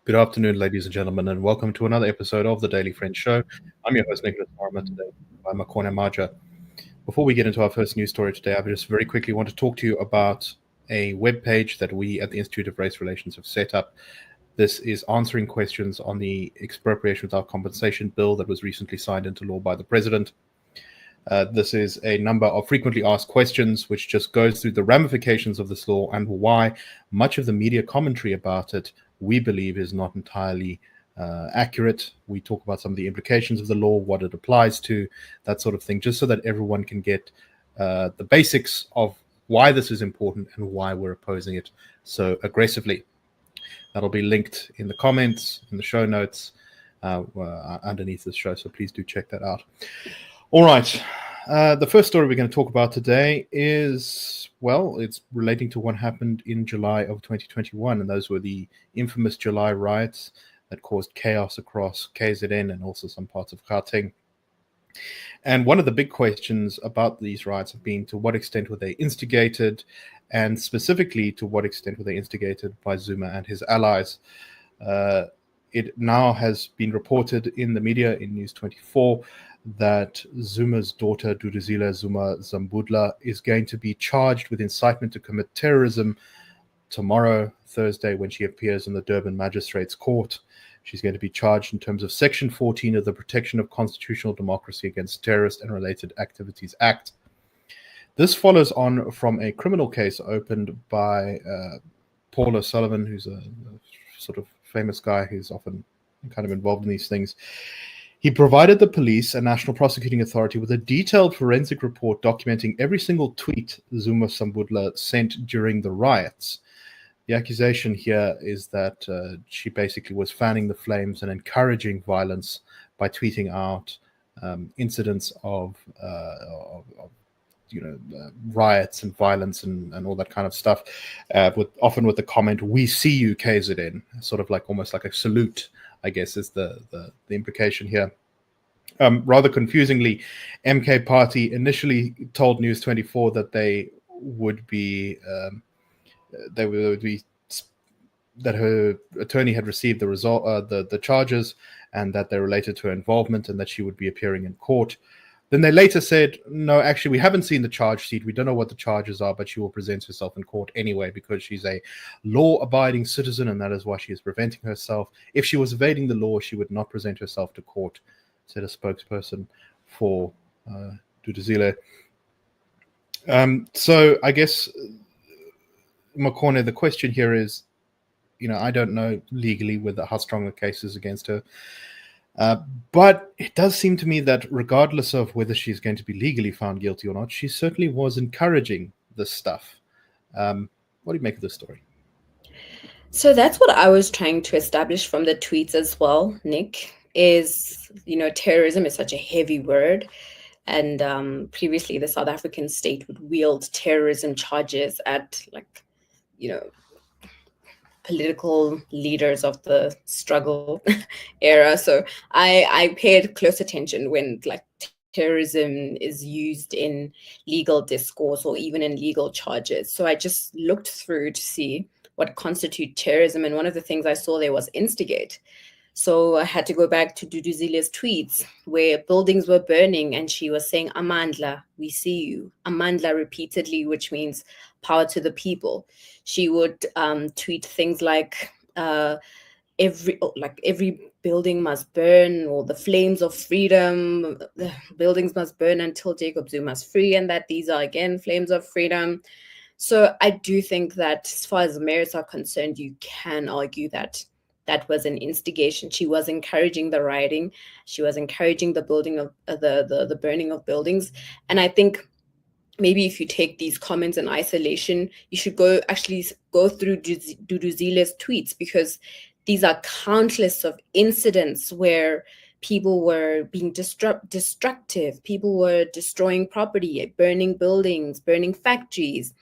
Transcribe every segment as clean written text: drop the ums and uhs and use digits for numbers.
Good afternoon, ladies and gentlemen, and welcome to another episode of the Daily Friends Show. I'm your host, Nicholas Lorimer, today by Makone Maja. Before we get into our first news story today, I just very quickly want to talk to you about a webpage that we at the Institute of Race Relations have set up. This is answering questions on the expropriation without compensation bill that was recently signed into law by the president. This is a number of frequently asked questions, which just goes through the ramifications of this law and why much of the media commentary about it, we believe, is not entirely accurate. We talk about some of the implications of the law, what it applies to, that sort of thing, just so that everyone can get the basics of why this is important and why we're opposing it so aggressively. That'll be linked in the comments, in the show notes, underneath this show, so please do check that out. All right. The first story we're going to talk about today is, well, it's relating to what happened in July of 2021, and those were the infamous July riots that caused chaos across KZN and also some parts of Gauteng. And one of the big questions about these riots have been to what extent were they instigated, and specifically to what extent were they instigated by Zuma and his allies. It now has been reported in the media, in News 24, that Zuma's daughter, Duduzile Zuma-Sambudla, is going to be charged with incitement to commit terrorism tomorrow, Thursday, when she appears in the Durban Magistrates Court. She's going to be charged in terms of Section 14 of the Protection of Constitutional Democracy Against Terrorist and Related Activities Act. This follows on from a criminal case opened by Paul O'Sullivan, who's a sort of famous guy who's often kind of involved in these things. He provided the police and National Prosecuting Authority with a detailed forensic report documenting every single tweet Zuma-Sambudla sent during the riots. The accusation here is that she basically was fanning the flames and encouraging violence by tweeting out incidents of riots and violence and all that kind of stuff, often with the comment, "We see you, KZN," sort of like almost like a salute, I guess, is the implication here. Rather confusingly, MK Party initially told News 24 that they would be that her attorney had received the result, the charges, and that they related to her involvement, and that she would be appearing in court. Then they later said, no, actually, we haven't seen the charge sheet. We don't know what the charges are, but she will present herself in court anyway because she's a law-abiding citizen, and that is why she is preventing herself. If she was evading the law, she would not present herself to court, said a spokesperson for Duduzile. So I guess, Makone, the question here is, I don't know legally how strong the case is against her. But it does seem to me that regardless of whether she's going to be legally found guilty or not, she certainly was encouraging this stuff. What do you make of this story? So that's what I was trying to establish from the tweets as well, Nick, is, terrorism is such a heavy word. And previously the South African state would wield terrorism charges at political leaders of the struggle era. So I paid close attention when terrorism is used in legal discourse or even in legal charges. So I just looked through to see what constitutes terrorism. And one of the things I saw there was instigate. So I had to go back to Duduzile's tweets where buildings were burning and she was saying, Amandla, we see you. Amandla repeatedly, which means power to the people. She would tweet things like every building must burn, or the flames of freedom, the buildings must burn until Jacob Zuma's free, and that these are again flames of freedom. So I do think that as far as the merits are concerned, you can argue that that was an instigation. She was encouraging the rioting. She was encouraging the building of the burning of buildings. And I think maybe if you take these comments in isolation, you should go through Duduzile's tweets, because these are countless of incidents where people were being destructive. People were destroying property, burning buildings, burning factories.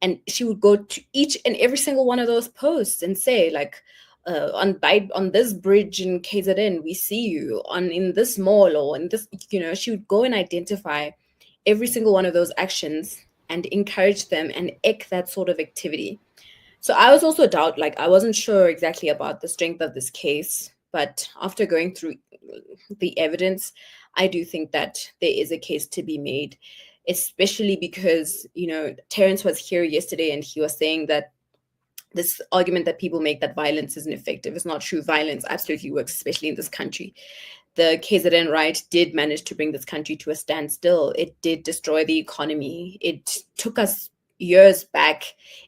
And she would go to each and every single one of those posts and say, on this bridge in KZN, we see you. In this mall, or in this, she would go and identify every single one of those actions and encourage them and eke that sort of activity. So I was also I wasn't sure exactly about the strength of this case, but after going through the evidence, I do think that there is a case to be made, especially because, Terrence was here yesterday and he was saying that this argument that people make that violence isn't effective is not true. Violence absolutely works, especially in this country. The KZN right did manage to bring this country to a standstill. It did destroy the economy. It took us years back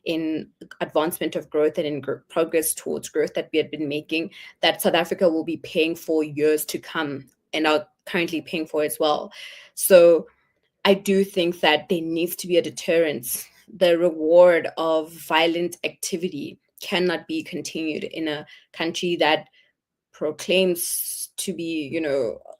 in advancement of growth and in progress towards growth that we had been making, that South Africa will be paying for years to come and are currently paying for as well. So I do think that there needs to be a deterrence. The reward of violent activity cannot be continued in a country that proclaims to be,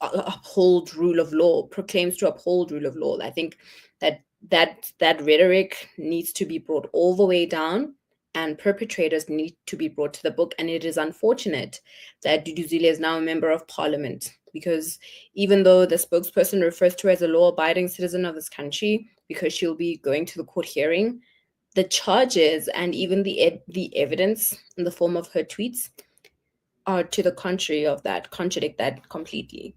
uphold rule of law, proclaims to uphold rule of law. I think that rhetoric needs to be brought all the way down, and perpetrators need to be brought to the book. And it is unfortunate that Duduzile is now a member of parliament, because even though the spokesperson refers to her as a law-abiding citizen of this country because she'll be going to the court hearing, the charges and even the evidence in the form of her tweets are to the contrary of that, contradict that completely.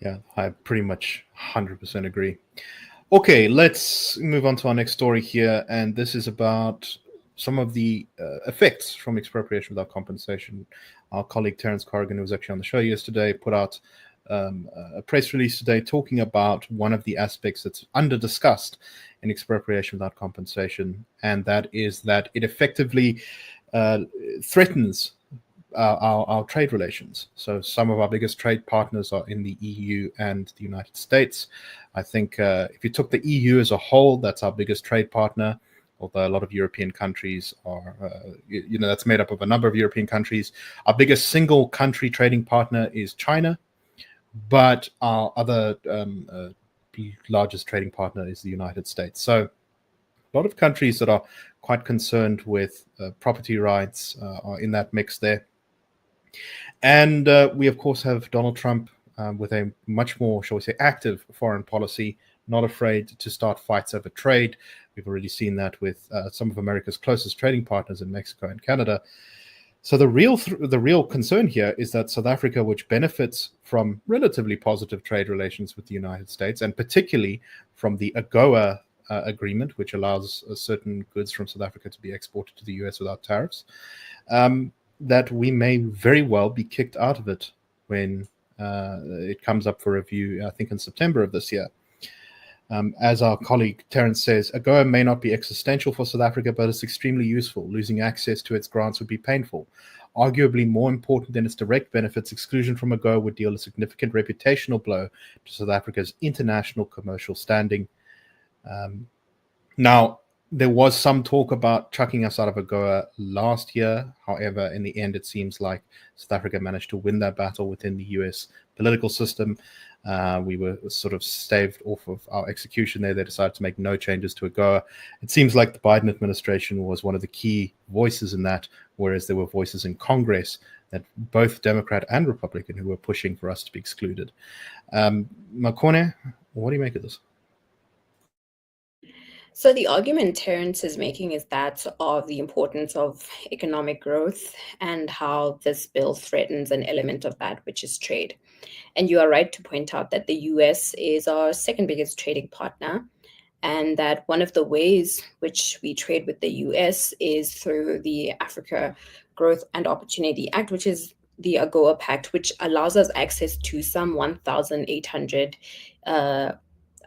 Yeah, I pretty much 100% agree. Okay, let's move on to our next story here, and this is about some of the effects from expropriation without compensation. Our colleague Terence Corrigan, who was actually on the show yesterday, put out a press release today talking about one of the aspects that's under-discussed in expropriation without compensation, and that is that it effectively threatens our trade relations. So some of our biggest trade partners are in the EU and the United States. I think if you took the EU as a whole, that's our biggest trade partner, although a lot of European countries are, that's made up of a number of European countries. Our biggest single country trading partner is China, but our other largest trading partner is the United States. So a lot of countries that are quite concerned with property rights are in that mix there. And we, of course, have Donald Trump with a much more, shall we say, active foreign policy, not afraid to start fights over trade. We've already seen that with some of America's closest trading partners in Mexico and Canada. So the real concern here is that South Africa, which benefits from relatively positive trade relations with the United States, and particularly from the AGOA agreement, which allows certain goods from South Africa to be exported to the US without tariffs, that we may very well be kicked out of it when it comes up for review, I think in September of this year. As our colleague Terence says, AGOA may not be existential for South Africa, but it's extremely useful. Losing access to its grants would be painful. Arguably more important than its direct benefits, exclusion from AGOA would deal a significant reputational blow to South Africa's international commercial standing. Now, there was some talk about chucking us out of AGOA last year. However, in the end, it seems like South Africa managed to win that battle within the US political system. We were sort of staved off of our execution there. They decided to make no changes to AGOA. It seems like the Biden administration was one of the key voices in that, whereas there were voices in Congress, that both Democrat and Republican, who were pushing for us to be excluded. Makone, what do you make of this? So the argument Terence is making is that of the importance of economic growth and how this bill threatens an element of that, which is trade. And you are right to point out that the US is our second biggest trading partner, and that one of the ways which we trade with the US is through the Africa Growth and Opportunity Act, which is the AGOA Pact, which allows us access to some 1,800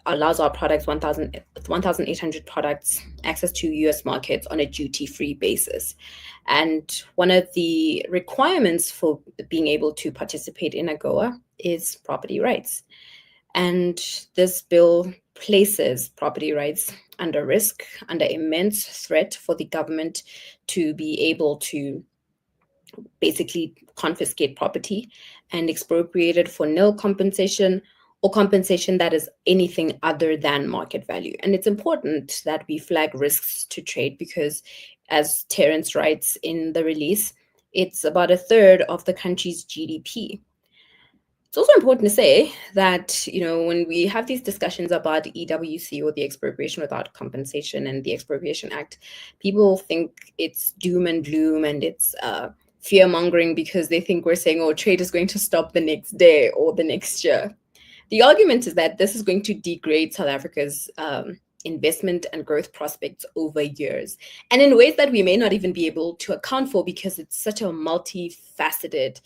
allows our products, 1,800 products, access to US markets on a duty-free basis. And one of the requirements for being able to participate in AGOA is property rights. And this bill places property rights under risk, under immense threat for the government to be able to basically confiscate property and expropriate it for nil compensation, or compensation that is anything other than market value. And it's important that we flag risks to trade because, as Terence writes in the release, it's about a third of the country's GDP. It's also important to say that, when we have these discussions about EWC, or the Expropriation Without Compensation, and the Expropriation Act, people think it's doom and gloom, and it's fear mongering, because they think we're saying, oh, trade is going to stop the next day or the next year. The argument is that this is going to degrade South Africa's investment and growth prospects over years, and in ways that we may not even be able to account for, because it's such a multifaceted,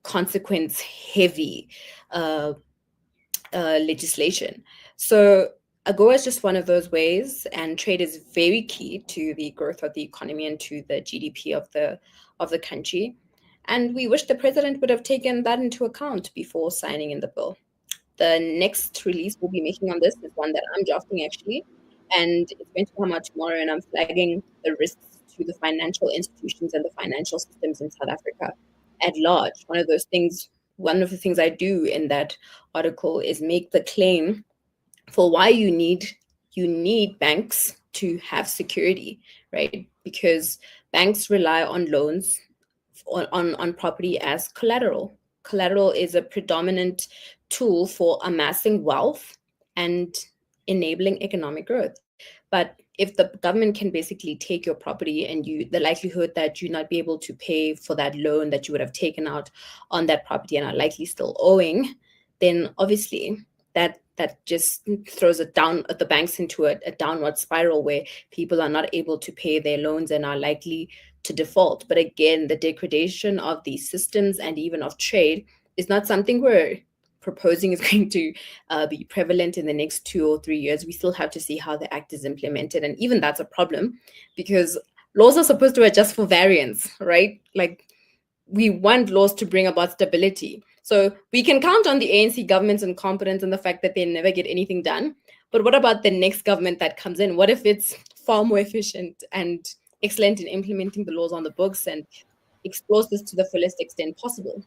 consequence heavy legislation. So AGOA is just one of those ways, and trade is very key to the growth of the economy and to the GDP of the country. And we wish the president would have taken that into account before signing in the bill. The next release we'll be making on this is one that I'm drafting, actually, and it's going to come out tomorrow, and I'm flagging the risks to the financial institutions and the financial systems in South Africa at large. One of the things I do in that article is make the claim for why you need banks to have security, right? Because banks rely on loans on property as collateral. Collateral is a predominant tool for amassing wealth and enabling economic growth. But if the government can basically take your property, and the likelihood that you not be able to pay for that loan that you would have taken out on that property and are likely still owing, then obviously that just throws the banks into a downward spiral, where people are not able to pay their loans and are likely to default. But again, the degradation of these systems and even of trade is not something we're proposing is going to be prevalent in the next 2 or 3 years. We still have to see how the act is implemented. And even that's a problem, because laws are supposed to adjust for variance, right? Like, we want laws to bring about stability. So we can count on the ANC government's incompetence and the fact that they never get anything done. But what about the next government that comes in? What if it's far more efficient and excellent in implementing the laws on the books and explores this to the fullest extent possible?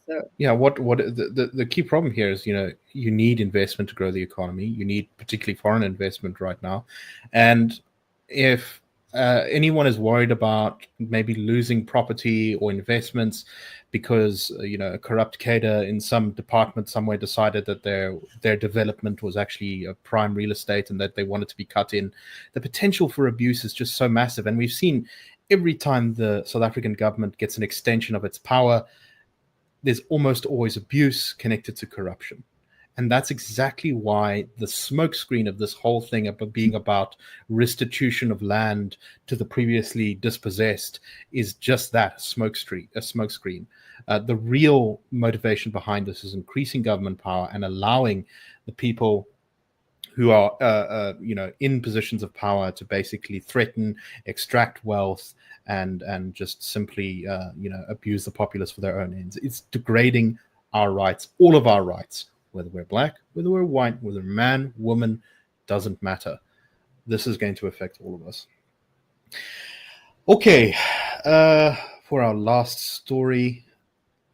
So, yeah, what the key problem here is, you need investment to grow the economy. You need particularly foreign investment right now. And if anyone is worried about maybe losing property or investments because a corrupt cadre in some department somewhere decided that their development was actually a prime real estate and that they wanted to be cut in, the potential for abuse is just so massive. And we've seen every time the South African government gets an extension of its power, there's almost always abuse connected to corruption. And that's exactly why the smokescreen of this whole thing being about restitution of land to the previously dispossessed is just that, a smokescreen. The real motivation behind this is increasing government power and allowing the people who are in positions of power to basically threaten, extract wealth, and just simply abuse the populace for their own ends. It's degrading our rights, all of our rights, whether we're black, whether we're white, whether man, woman, doesn't matter. This is going to affect all of us. Okay, for our last story,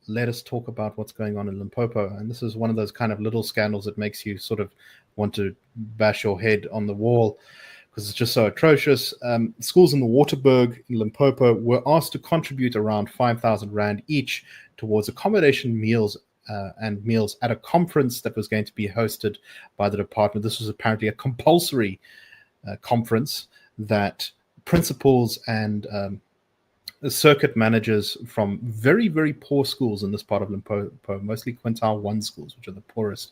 let us talk about what's going on in Limpopo. And this is one of those kind of little scandals that makes you sort of want to bash your head on the wall, because it's just so atrocious. Schools in the Waterberg in Limpopo were asked to contribute around 5,000 Rand each towards accommodation, meals at a conference that was going to be hosted by the department. This was apparently a compulsory conference that principals and circuit managers from very, very poor schools in this part of Limpopo, mostly quintile 1 schools, which are the poorest,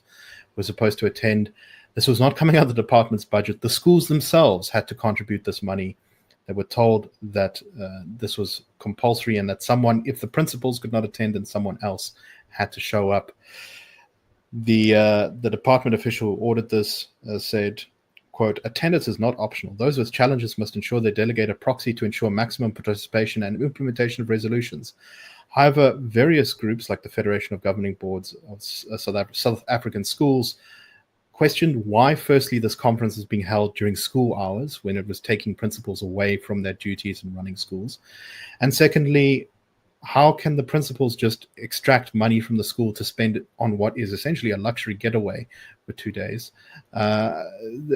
were supposed to attend. This was not coming out of the department's budget. The schools themselves had to contribute this money. They were told that this was compulsory and that if the principals could not attend, then someone else had to show up. The department official who ordered this said, quote, "Attendance is not optional. Those with challenges must ensure they delegate a proxy to ensure maximum participation and implementation of resolutions. However, various groups like the Federation of Governing Boards of South African Schools questioned why, firstly, this conference is being held during school hours when it was taking principals away from their duties and running schools. And secondly, how can the principals just extract money from the school to spend it on what is essentially a luxury getaway for 2 days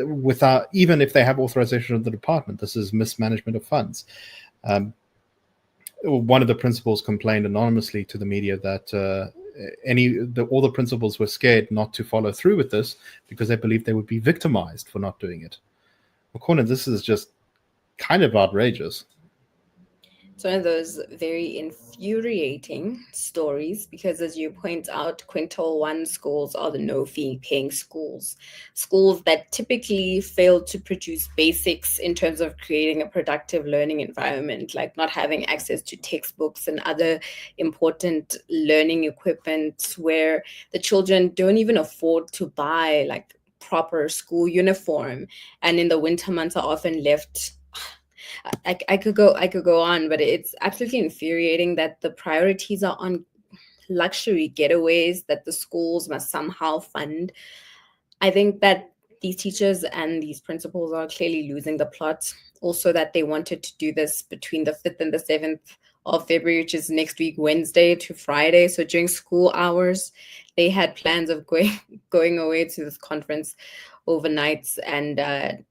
without, even if they have authorization of the department? This is mismanagement of funds. One of the principals complained anonymously to the media that all the principals were scared not to follow through with this because they believed they would be victimized for not doing it. Makone, this is just kind of outrageous. It's one of those very infuriating stories because, as you point out, Quintile 1 schools are the no-fee paying schools. Schools that typically fail to produce basics in terms of creating a productive learning environment, like not having access to textbooks and other important learning equipment, where the children don't even afford to buy like proper school uniform. And in the winter months are often left. I could go on, but it's absolutely infuriating that the priorities are on luxury getaways that the schools must somehow fund. I think that these teachers and these principals are clearly losing the plot. Also, that they wanted to do this between the 5th and the 7th of February, which is next week, Wednesday to Friday. So during school hours, they had plans of going away to this conference overnights and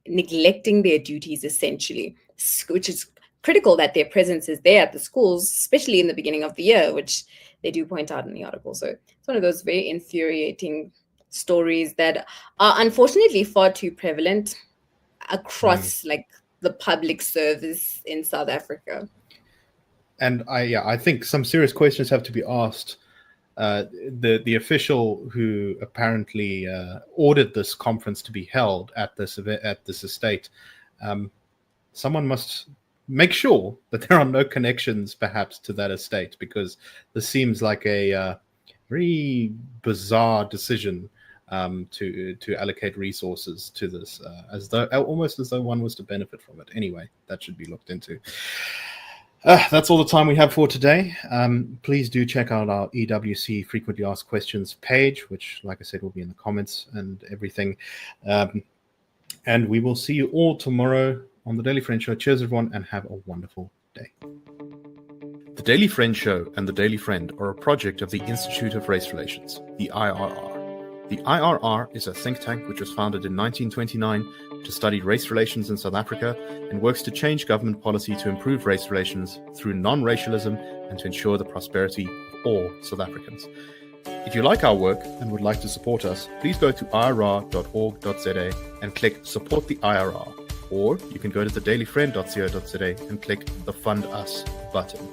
neglecting their duties essentially, which is critical that their presence is there at the schools, especially in the beginning of the year, which they do point out in the article. So it's one of those very infuriating stories that are unfortunately far too prevalent across like the public service in South Africa. And I think some serious questions have to be asked. The official who apparently ordered this conference to be held at this estate, someone must make sure that there are no connections perhaps to that estate, because this seems like a very bizarre decision to allocate resources to this, almost as though one was to benefit from it. Anyway, that should be looked into. That's all the time we have for today. Please do check out our EWC Frequently Asked Questions page, which, like I said, will be in the comments and everything. And we will see you all tomorrow on The Daily Friend Show. Cheers, everyone, and have a wonderful day. The Daily Friend Show and The Daily Friend are a project of the Institute of Race Relations, the IRR. The IRR is a think tank which was founded in 1929 to study race relations in South Africa and works to change government policy to improve race relations through non-racialism and to ensure the prosperity of all South Africans. If you like our work and would like to support us, please go to irr.org.za and click Support the IRR. Or you can go to thedailyfriend.co.za and click the Fund Us button.